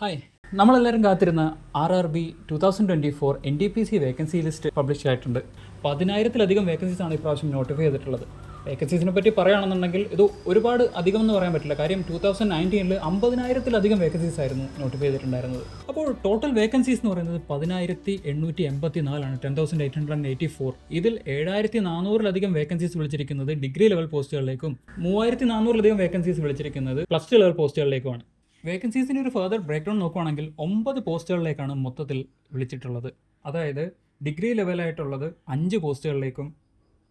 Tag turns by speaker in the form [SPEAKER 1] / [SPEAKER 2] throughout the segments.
[SPEAKER 1] Hi, നമ്മളെല്ലാവരും കാത്തിരുന്ന RRB 2024 NTPC vacancy list publish ആയിട്ടുണ്ട്. 10,000-ലധികം വേക്കൻസീസാണ് ഇപ്രാവശ്യം നോട്ടിഫൈ ചെയ്തിട്ടുള്ളത്. വേക്കൻസീസിനെ പറ്റി പറയുകയാണെന്നുണ്ടെങ്കിൽ ഇത് ഒരുപാട് അധികം എന്ന് പറയാൻ പറ്റില്ല. കാര്യം 2019 50,000-ലധികം വേക്കൻസീസ് ആയിരുന്നു നോട്ടിഫൈ ചെയ്തിട്ടുണ്ടായിരുന്നത്. അപ്പോൾ ടോട്ടൽ വേക്കൻസീസ് എന്ന് പറയുന്നത് 10,884 10,884. ഇതിൽ 7,400-ലധികം വേക്കൻസീസ് വിളിച്ചിരിക്കുന്നത് ഡിഗ്രി ലെവൽ പോസ്റ്റുകളിലേക്കും 3,400-ലധികം വേക്കൻസീസ് വിളിച്ചിരിക്കുന്നത് പ്ലസ് ടു ലെവൽ പോസ്റ്റുകളിലേക്കുമാണ്. വേക്കൻസീസിൻ്റെ ഒരു ഫർദർ ബ്രേക്ക് ഡൗൺ നോക്കുകയാണെങ്കിൽ 9 പോസ്റ്റുകളിലേക്കാണ് മൊത്തത്തിൽ വിളിച്ചിട്ടുള്ളത്. അതായത് ഡിഗ്രി ലെവലായിട്ടുള്ളത് 5 പോസ്റ്റുകളിലേക്കും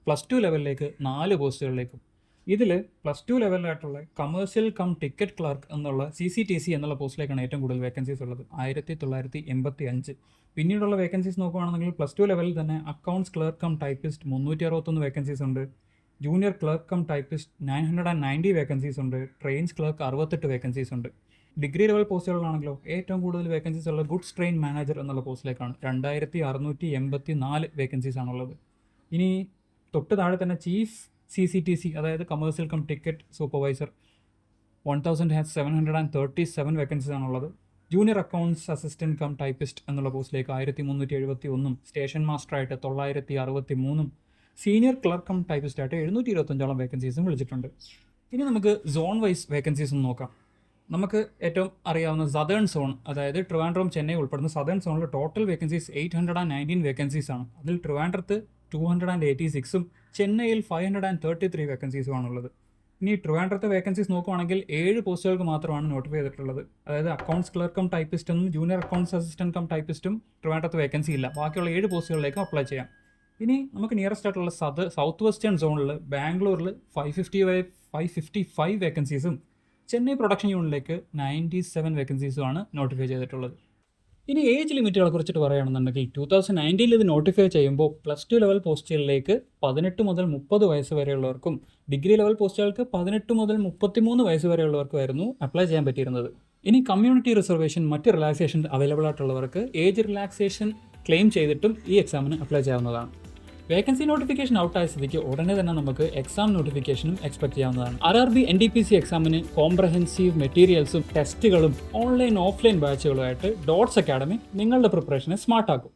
[SPEAKER 1] പ്ലസ് ടു ലെവലിലേക്ക് 4 പോസ്റ്റുകളിലേക്കും. ഇതിൽ പ്ലസ് ടു ലെവലിലായിട്ടുള്ള കമേഴ്ഷ്യൽ കം ടിക്കറ്റ് ക്ലർക്ക് എന്നുള്ള CCTC എന്നുള്ള പോസ്റ്റിലേക്കാണ് ഏറ്റവും കൂടുതൽ വേക്കൻസീസ് ഉള്ളത്, 1985. പിന്നീടുള്ള വേക്കൻസീസ് നോക്കുകയാണെന്നുണ്ടെങ്കിൽ പ്ലസ് ടു ലെവലിൽ തന്നെ accounts clerk cum typist 361 vacancies ഉണ്ട്, junior clerk cum typist 990 vacancies ഉണ്ട്, ട്രെയിൻസ് ക്ലർക്ക് 68 വേക്കൻസീസ് ഉണ്ട്. ഡിഗ്രി ലെവൽ പോസ്റ്റുകളാണെങ്കിലോ ഏറ്റവും കൂടുതൽ വേക്കൻസീസ് ഉള്ള ഗുഡ്സ് ട്രെയിൻ മാനേജർ എന്നുള്ള പോസ്റ്റിലേക്കാണ്, 2,684 വേക്കൻസീസ് ആണുള്ളത്. ഇനി തൊട്ട് താഴെ തന്നെ ചീഫ് CCTC അതായത് commercial cum ticket supervisor 1,737 vacancies ആണുള്ളത്. Junior accounts assistant cum typist എന്നുള്ള പോസ്റ്റിലേക്ക് 1,371, സ്റ്റേഷൻ മാസ്റ്ററായിട്ട് 963, സീനിയർ ക്ലർക്ക് കം ടൈപ്പിസ്റ്റായിട്ട് 725 വേക്കൻസീസും വിളിച്ചിട്ടുണ്ട്. ഇനി നമുക്ക് സോൺ വൈസ് വേക്കൻസീസ് ഒന്ന് നോക്കാം. നമുക്ക് ഏറ്റവും അറിയാവുന്ന സദേൺ സോൺ, അതായത് ട്രിവാൻഡ്രം ചെന്നൈ ഉൾപ്പെടുന്ന സദേൺ സോണിൽ ടോട്ടൽ വേക്കൻസീസ് 819 വേക്കൻസീസ് ആണ്. അതിൽ ട്രിവാൻഡ്രത്ത് 286ഉം ചെന്നൈയിൽ 533 വേക്കൻസീസും ആണുള്ളത്. ഇനി ട്രിവാൻഡ്രത്തെ വേക്കൻസീസ് നോക്കുകയാണെങ്കിൽ 7 പോസ്റ്റുകൾക്ക് മാത്രമാണ് നോട്ടിഫൈ ചെയ്തിട്ടുള്ളത്. അതായത് അക്കൗണ്ട്സ് ക്ലർക്ക് കം ടൈപ്പിസ്റ്റും ജൂനിയർ അക്കൗണ്ട്സ് അസിസ്റ്റൻറ്റ് കം ടൈപ്പിസ്റ്റും ട്രിവാൻഡ്രത്ത് വേക്കൻസി ഇല്ല. ബാക്കിയുള്ള 7 പോസ്റ്റുകളിലേക്കും അപ്ലൈ ചെയ്യാം. ഇനി നമുക്ക് നിയറസ്റ്റ് ആയിട്ടുള്ള സൗത്ത് വെസ്റ്റേൺ സോണിൽ ബാംഗ്ലൂരിൽ 555 വേക്കൻസീസും ചെന്നൈ പ്രൊഡക്ഷൻ യൂണിറ്റിലേക്ക് 97 വേക്കൻസീസുമാണ് നോട്ടിഫൈ ചെയ്തിട്ടുള്ളത്. ഇനി ഏജ് ലിമിറ്റുകളെ കുറിച്ചിട്ട് പറയുകയാണെന്നുണ്ടെങ്കിൽ 2019 ഇത് നോട്ടിഫൈ ചെയ്യുമ്പോൾ പ്ലസ് ടു ലെവൽ പോസ്റ്റുകളിലേക്ക് 18 മുതൽ 30 വയസ്സ് വരെയുള്ളവർക്കും ഡിഗ്രി ലെവൽ പോസ്റ്റുകൾക്ക് 18 മുതൽ 33 വയസ്സ് വരെയുള്ളവർക്കുമായിരുന്നു അപ്ലൈ ചെയ്യാൻ പറ്റിയിരുന്നത്. ഇനി കമ്മ്യൂണിറ്റി റിസർവേഷൻ മറ്റ് റിലാക്സേഷൻ അവൈലബിൾ ആയിട്ടുള്ളവർക്ക് ഏജ് റിലാക്സേഷൻ ക്ലെയിം ചെയ്തിട്ടും ഈ എക്സാമിന് അപ്ലൈ ചെയ്യാവുന്നതാണ്. വേക്കൻസി നോട്ടിഫിക്കേഷൻ ഔട്ടായ സ്ഥിതിക്ക് ഉടനെ തന്നെ നമുക്ക് എക്സാം നോട്ടിഫിക്കേഷനും എക്സ്പെക്ട് ചെയ്യാവുന്നതാണ്. RRB NTPC എക്സാമിന് കോംപ്രഹെൻസീവ് മെറ്റീരിയൽസും ടെസ്റ്റുകളും ഓൺലൈൻ ഓഫ്ലൈൻ ബാച്ചുകളുമായിട്ട് ഡോട്ട്സ് അക്കാഡമി നിങ്ങളുടെ പ്രിപ്പറേഷനെ സ്മാർട്ടാക്കും.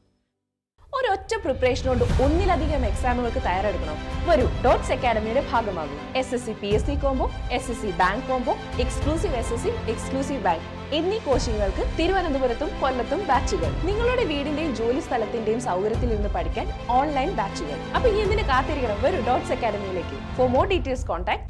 [SPEAKER 2] ഒരൊറ്റ പ്രിപ്പറേഷൻ കൊണ്ട് ഒന്നിലധികം എക്സാമുകൾക്ക് തയ്യാറെടുക്കണോ? വരൂ, ഡോട്ട്സ് അക്കാഡമിയുടെ ഭാഗമാകും. SSC PSC combo, SSC bank combo, exclusive SSC, exclusive bank എന്നീ കോച്ചിങ്ങുകൾക്ക് തിരുവനന്തപുരത്തും കൊല്ലത്തും ബാച്ചുകൾ. നിങ്ങളുടെ വീടിന്റെയും ജോലി സ്ഥലത്തിന്റെയും സൗകര്യത്തിൽ നിന്ന് പഠിക്കാൻ ഓൺലൈൻ ബാച്ചുകൾ. അപ്പൊ ഈ എന്തിനു കാത്തിരിക്കണം? വരൂ ഡോട്ട്സ് അക്കാഡമിയിലേക്ക്. For more details contact